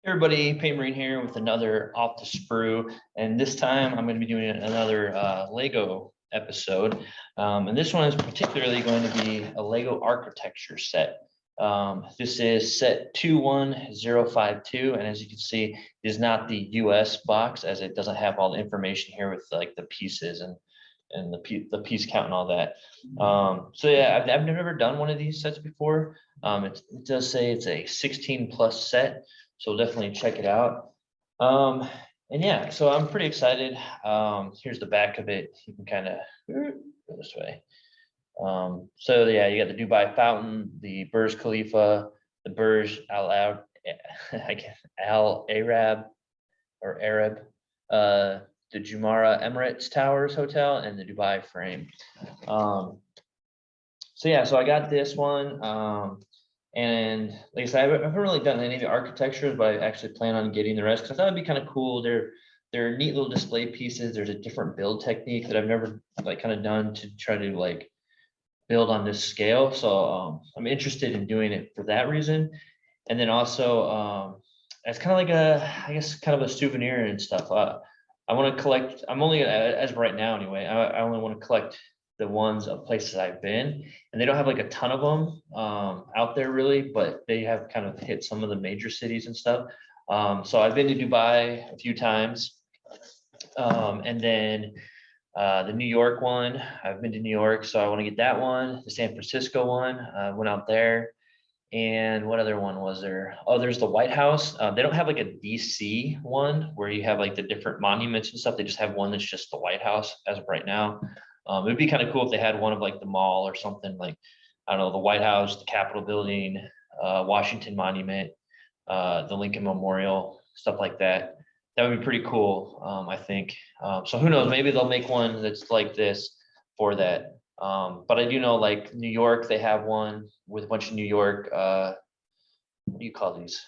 Hey everybody, Pay Marine here with another Off the Sprue, and this time I'm going to be doing another Lego episode, and this one is particularly going to be a Lego architecture set. This is set 21052, and as you can see, it is not the US box, as it doesn't have all the information here with like the pieces and the piece count and all that. So yeah, I've never done one of these sets before. It does say it's a 16 plus set. So definitely check it out. And yeah, so I'm pretty excited. Here's the back of it. You can kind of go this way. So yeah, you got the Dubai Fountain, the Burj Khalifa, the Burj Al Arab or Arab, the Jumeirah Emirates Towers Hotel, and the Dubai Frame. So yeah, so I got this one. And like I said, I haven't really done any of the architectures, but I actually plan on getting the rest because I thought it'd be kind of cool. They're neat little display pieces. There's a different build technique that I've never like kind of done to try to like build on this scale. So I'm interested in doing it for that reason. And then also it's kind of like I guess kind of a souvenir and stuff. I want to collect. I'm only as of right now anyway. I only want to collect the ones of places I've been, and they don't have like a ton of them out there really, but they have kind of hit some of the major cities and stuff. So I've been to Dubai a few times, and then the New York one. I've been to New York, so I want to get that one. The San Francisco one. Went out there. And what other one was there? Oh, there's the White House. They don't have like a DC one where you have like the different monuments and stuff. They just have one that's just the White House as of right now. It'd be kind of cool if they had one of like the mall or something like, I don't know, the White House, the Capitol building, Washington Monument, the Lincoln Memorial, stuff like that. That would be pretty cool, I think. So who knows, maybe they'll make one that's like this for that. But I do know like New York, they have one with a bunch of New York, what do you call these?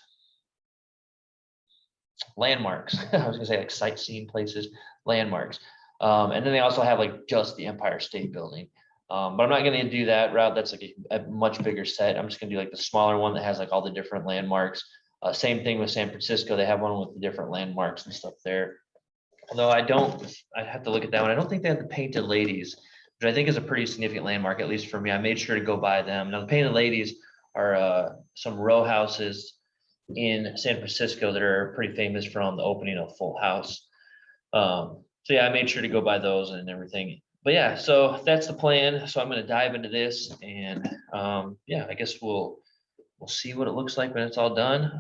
Landmarks. I was gonna say like sightseeing places, landmarks. And then they also have like just the Empire State Building. But I'm not gonna do that route. That's like a much bigger set. I'm just gonna do like the smaller one that has like all the different landmarks. Same thing with San Francisco. They have one with the different landmarks and stuff there. Although I have to look at that one. I don't think they have the Painted Ladies, which I think is a pretty significant landmark, at least for me. I made sure to go by them. Now, the Painted Ladies are some row houses in San Francisco that are pretty famous from the opening of Full House. So yeah, I made sure to go by those and everything. But yeah, so that's the plan. So I'm going to dive into this, and yeah, I guess we'll see what it looks like when it's all done.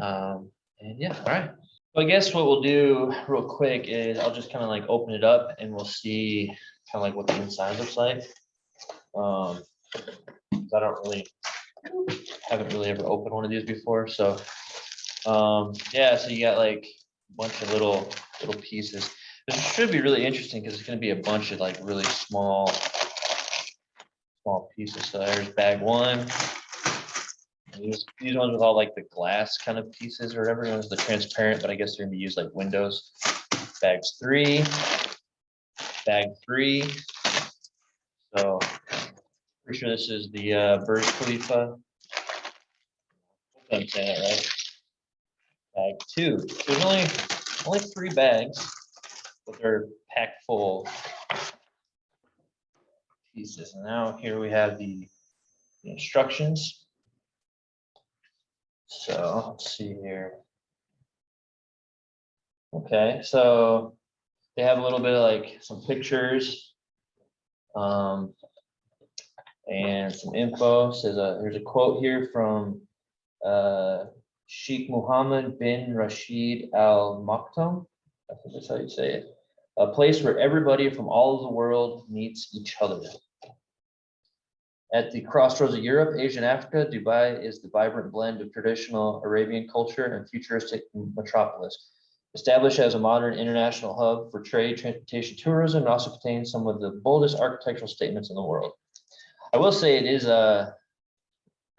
And yeah, all right. So I guess what we'll do real quick is I'll just kind of like open it up and we'll see kind of like what the inside looks like. I haven't really ever opened one of these before. So yeah, so you got like a bunch of little pieces. This should be really interesting because it's going to be a bunch of like really small pieces. So there's bag one. These ones with all like the glass kind of pieces or whatever. One's the transparent, but I guess they're gonna be used like windows. Bags three, bag three. So pretty sure this is the Burj Khalifa. I'm saying that right. Bag two. There's only 3 bags, but they're packed full pieces. And now here we have the instructions. So let's see here. Okay, so they have a little bit of like some pictures and some info. Says there's a quote here from Sheikh Mohammed bin Rashid Al Maktoum. I think that's how you say it. A place where everybody from all of the world meets each other. At the crossroads of Europe, Asia, and Africa, Dubai is the vibrant blend of traditional Arabian culture and futuristic metropolis. Established as a modern international hub for trade, transportation, tourism, it also contains some of the boldest architectural statements in the world. I will say it is a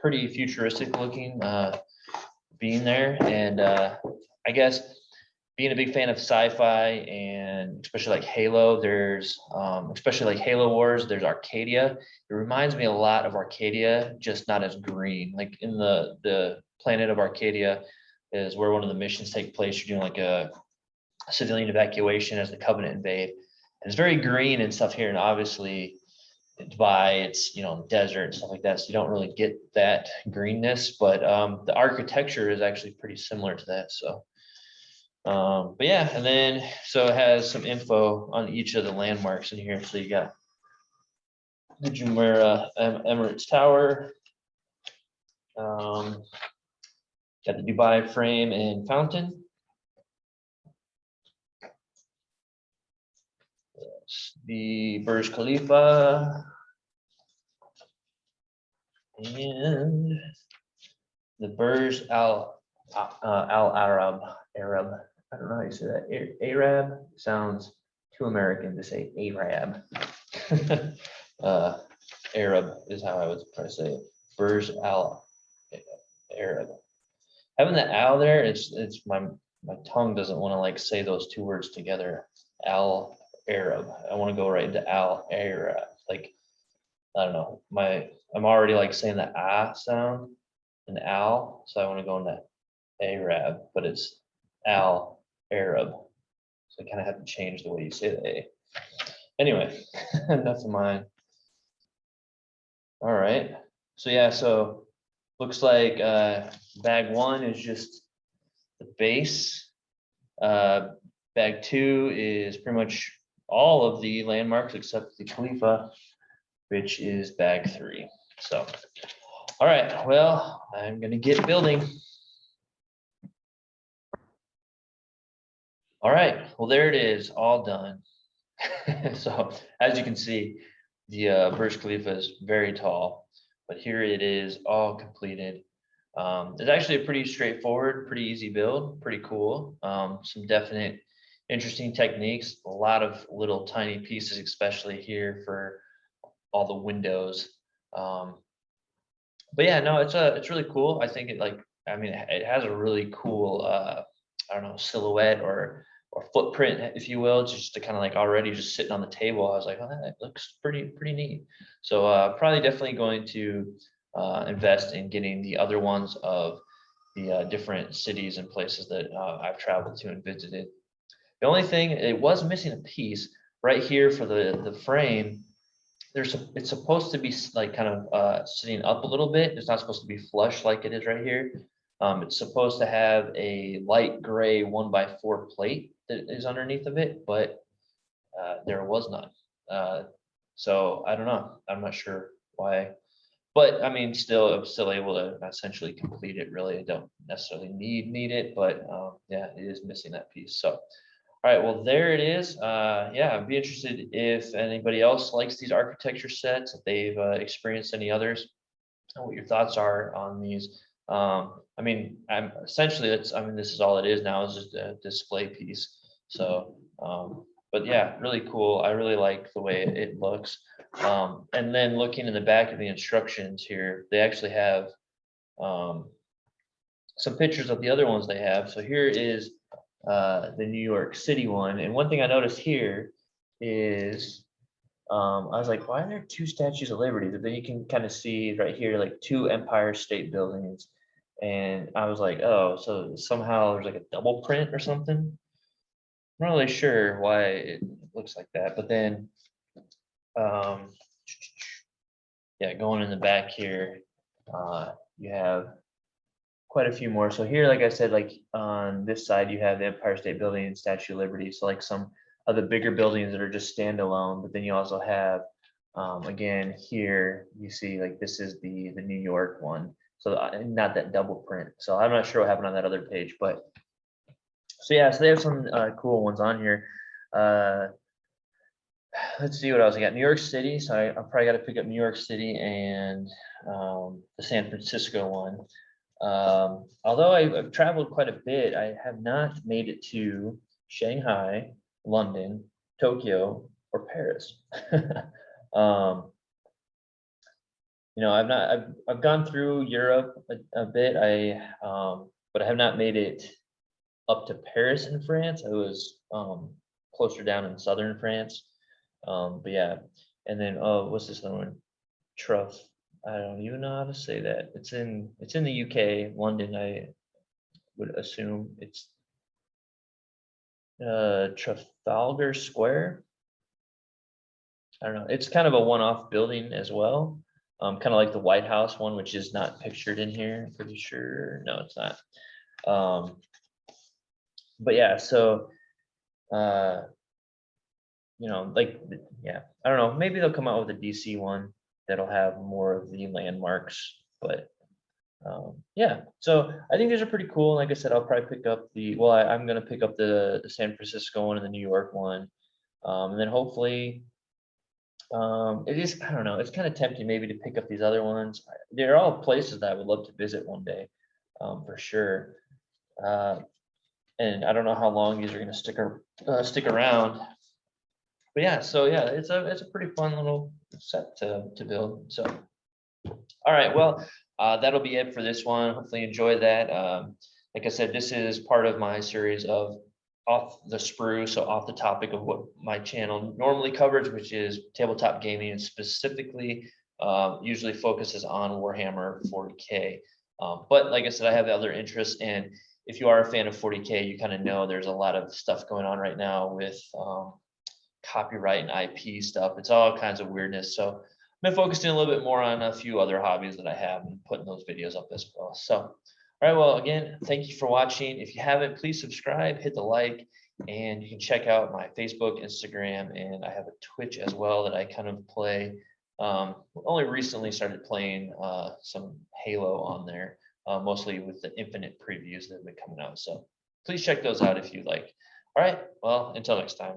pretty futuristic looking being there, and I guess being a big fan of sci-fi and especially like Halo, there's especially like Halo Wars, there's Arcadia. It reminds me a lot of Arcadia, just not as green. Like in the planet of Arcadia, is where one of the missions take place. You're doing like a civilian evacuation as the Covenant invade. And it's very green and stuff here, and obviously Dubai, it's, you know, desert and stuff like that, so you don't really get that greenness, but the architecture is actually pretty similar to that. So but yeah, and then so it has some info on each of the landmarks in here. So you got the Jumeirah Emirates Tower, got the Dubai frame and fountain, the Burj Khalifa, and the Burj Al Arab. I don't know how you say that. Arab sounds too American to say Arab. Arab is how I would probably say it. Burj Al Arab. Having the al there, it's my tongue doesn't want to like say those two words together. Al Arab. I want to go right into Al Arab. Like, I don't know. I'm already like saying the ah sound, an al, so I want to go into Arab, but it's Al Arab. So I kind of have to change the way you say the A. Anyway, enough of mine. All right. So yeah, so looks like bag one is just the base. Bag two is pretty much all of the landmarks except the Khalifa, which is bag three. So, all right, well, I'm gonna get building. All right, well, there it is, all done. So as you can see, the Burj Khalifa is very tall, but here it is all completed. It's actually a pretty straightforward, pretty easy build, pretty cool. Some definite interesting techniques, a lot of little tiny pieces, especially here for all the windows. But yeah, no, it's really cool. I think it has a really cool I don't know, silhouette or footprint, if you will, just to kind of like already just sitting on the table. I was like, oh, that looks pretty neat. So probably definitely going to invest in getting the other ones of the different cities and places that I've traveled to and visited. The only thing, it was missing a piece right here for the frame. It's supposed to be like kind of sitting up a little bit. It's not supposed to be flush like it is right here. It's supposed to have a light gray 1x4 plate that is underneath of it, but there was none. So I don't know. I'm not sure why, but I mean, I'm still able to essentially complete it. Really, I don't necessarily need it, but yeah, it is missing that piece. So, all right, well, there it is. Yeah, I'd be interested if anybody else likes these architecture sets, if they've experienced any others, and what your thoughts are on these. I mean, this is all it is now, is just a display piece. So, but yeah, really cool. I really like the way it looks. And then looking in the back of the instructions here, they actually have some pictures of the other ones they have. So here is the New York City one. And one thing I noticed here is I was like, why are there two statues of liberty? But then you can kind of see right here, like two Empire State Buildings. And I was like, oh, so somehow there's like a double print or something. I'm not really sure why it looks like that. But then, yeah, going in the back here, you have quite a few more. So here, like I said, like on this side, you have the Empire State Building and Statue of Liberty. So like some of the bigger buildings that are just standalone, but then you also have, again, here you see like this is the New York one. So not that double print. So I'm not sure what happened on that other page, but so yeah, so they have some cool ones on here. Let's see what else I got. New York City. So I probably got to pick up New York City and the San Francisco one. Although I've traveled quite a bit, I have not made it to Shanghai, London, Tokyo, or Paris. I've gone through Europe a bit. But I have not made it up to Paris in France. I was closer down in southern France. But yeah, and then what's this other one? Truff. I don't even know how to say that. It's in the UK, London. would assume it's Trafalgar Square. I don't know. It's kind of a one-off building as well. Kind of like the White House one, which is not pictured in here. I'm pretty sure. No, it's not. But yeah, so you know, like, yeah, I don't know. Maybe they'll come out with a DC one that'll have more of the landmarks. But yeah, so I think these are pretty cool. Like I said, I'll probably pick up the, well, I'm gonna pick up the San Francisco one and the New York one. And then hopefully, it is, I don't know, it's kind of tempting maybe to pick up these other ones. They're all places that I would love to visit one day, for sure. And I don't know how long these are gonna stick around. But yeah, so yeah, it's a pretty fun little set to build. So all right, well, that'll be it for this one. Hopefully you enjoyed that. Like I said, this is part of my series of off the sprue, so off the topic of what my channel normally covers, which is tabletop gaming, and specifically usually focuses on Warhammer 40K. But like I said, I have other interests, and if you are a fan of 40K, you kind of know there's a lot of stuff going on right now with copyright and IP stuff. It's all kinds of weirdness. So I've been focusing a little bit more on a few other hobbies that I have and putting those videos up as well. So, all right, well, again, thank you for watching. If you haven't, please subscribe, hit the like, and you can check out my Facebook, Instagram, and I have a Twitch as well that I kind of play. Only recently started playing some Halo on there, mostly with the Infinite previews that have been coming out. So please check those out if you like. All right, well, until next time.